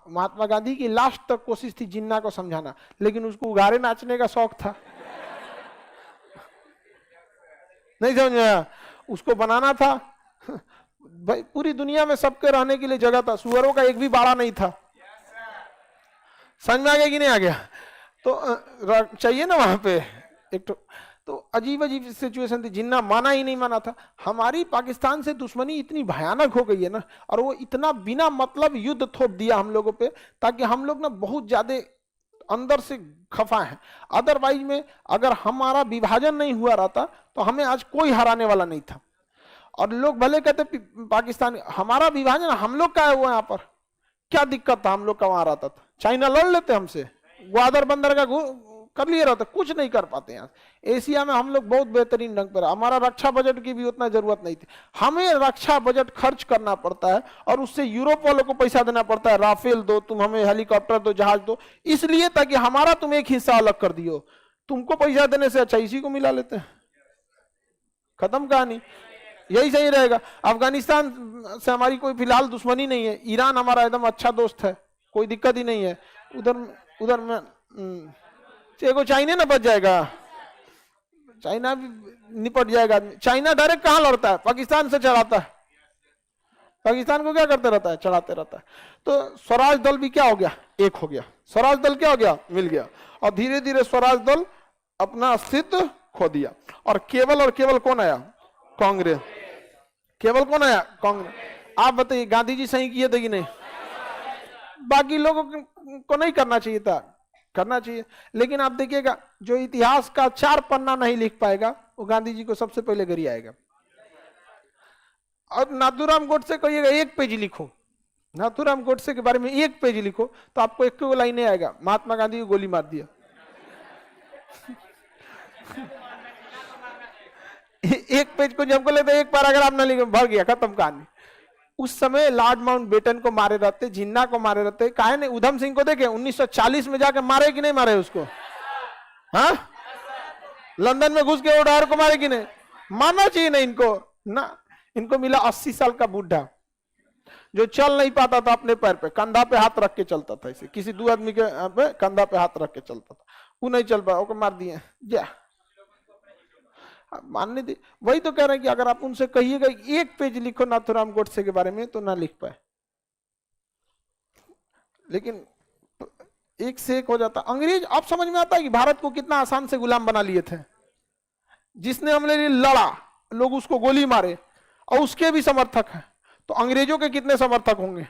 महात्मा गांधी की लास्ट तक कोशिश थी जिन्ना को समझाना, लेकिन उसको उघारे नाचने का शौक था, नहीं समझ में, उसको बनाना था। भाई पूरी दुनिया में सबके रहने के लिए जगह था, सुअरों का एक भी बाड़ा नहीं था। समझ में आ गया कि नहीं आ गया? तो चाहिए ना वहां पे एक तो अजीब अजीब सिचुएशन थी। जिन्ना माना ही नहीं माना था। हमारी पाकिस्तान से दुश्मनी इतनी भयानक हो गई है ना, और वो इतना बिना मतलब युद्ध थोप दिया हम लोगों पे, ताकि हम लोग ना बहुत ज्यादा अंदर से खफा है। अदरवाइज में अगर हमारा विभाजन नहीं हुआ रहता तो हमें आज कोई हराने वाला नहीं था। और लोग भले कहते पाकिस्तान, हमारा विभाजन हम लोग का है, वो यहाँ पर क्या दिक्कत था, हम लोग का वहां रहता था। चाइना लड़ लेते हमसे, ग्वादर बंदर का कर लिए रहता, कुछ नहीं कर पाते। यहाँ एशिया में हम लोग बहुत बेहतरीन ढंग पर, हमारा रक्षा बजट की भी उतना जरूरत नहीं थी। हमें रक्षा बजट खर्च करना पड़ता है और उससे यूरोप वालों को पैसा देना पड़ता है, राफेल दो, तुम हमें हेलीकॉप्टर दो, जहाज दो, इसलिए ताकि हमारा तुम एक हिस्सा अलग कर दियो। तुमको पैसा देने से अच्छा इसी को मिला लेते हैं, खत्म कहानी, यही सही रहेगा। अफगानिस्तान से हमारी कोई फिलहाल दुश्मनी नहीं है, ईरान हमारा एकदम अच्छा दोस्त है, कोई दिक्कत ही नहीं है। उधर में एगो चाइना ना बच जाएगा, चाइना भी निपट जाएगा। चाइना डायरेक्ट कहां लड़ता है? पाकिस्तान से चढ़ाता है, पाकिस्तान को क्या करते रहता है? चढ़ाते रहता है। तो स्वराज दल भी क्या हो गया? एक हो गया। स्वराज दल क्या हो गया? मिल गया। और धीरे धीरे स्वराज दल अपना अस्तित्व खो दिया। और केवल कौन आया? कांग्रेस। केवल कौन आया? कांग्रेस। आप बताइए गांधी जी सही किए थे कि नहीं? बाकी लोगों को नहीं करना चाहिए था, करना चाहिए। लेकिन आप देखिएगा जो इतिहास का 4 पन्ना नहीं लिख पाएगा वो गांधी जी को सबसे पहले गिरी आएगा। और नाथूराम गोडसे कहिएगा 1 पेज लिखो, नाथूराम गोडसे के बारे में 1 पेज लिखो तो आपको 1 लाइन नहीं आएगा, महात्मा गांधी को गोली मार दिया। 1 पेज को जब लेते 1 पैराग्राफ ना लिखे, भर गया, खत्म कहानी। उस समय लॉर्ड माउंटबेटन को मारे रहते, जिन्ना को मारे रहते, काहे नहीं? उधम सिंह को देखे 1940 में जाके मारे कि नहीं मारे उसको? हाँ, लंदन में घुस के ओडार को मारे कि नहीं? मानना चाहिए ना इनको ना। इनको मिला 80 साल का बूढ़ा जो चल नहीं पाता था अपने पैर पे, कंधा पे हाथ रख के चलता था, इसे किसी 2 आदमी के कंधा पे हाथ रख के चलता था, वो नहीं चल पाया, मार दिए। जा मानने दे। वही तो कह रहे हैं कि अगर आप उनसे कहिएगा 1 पेज लिखो नाथूराम गोडसे के बारे में तो ना लिख पाए, लेकिन एक से एक हो जाता। अंग्रेज, आप समझ में आता है कि भारत को कितना आसान से गुलाम बना लिए थे। जिसने हमने लिए लड़ा, लोग उसको गोली मारे और उसके भी समर्थक हैं, तो अंग्रेजों के कितने समर्थक होंगे?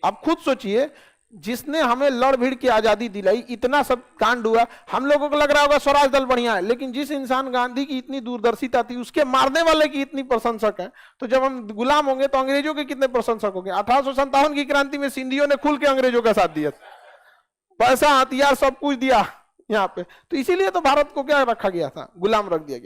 आप खुद सोचिए, जिसने हमें लड़ भिड़ की आजादी दिलाई, इतना सब कांड हुआ, हम लोगों को लग रहा होगा स्वराज दल बढ़िया है, लेकिन जिस इंसान गांधी की इतनी दूरदर्शिता थी, उसके मारने वाले की इतनी प्रशंसक है, तो जब हम गुलाम होंगे तो अंग्रेजों के कितने प्रशंसक होंगे? 1857 की क्रांति में सिंधियों ने खुल के अंग्रेजों का साथ दिया, पैसा हथियार सब कुछ दिया यहाँ पे। तो इसीलिए तो भारत को क्या रखा गया था? गुलाम रख दिया गया।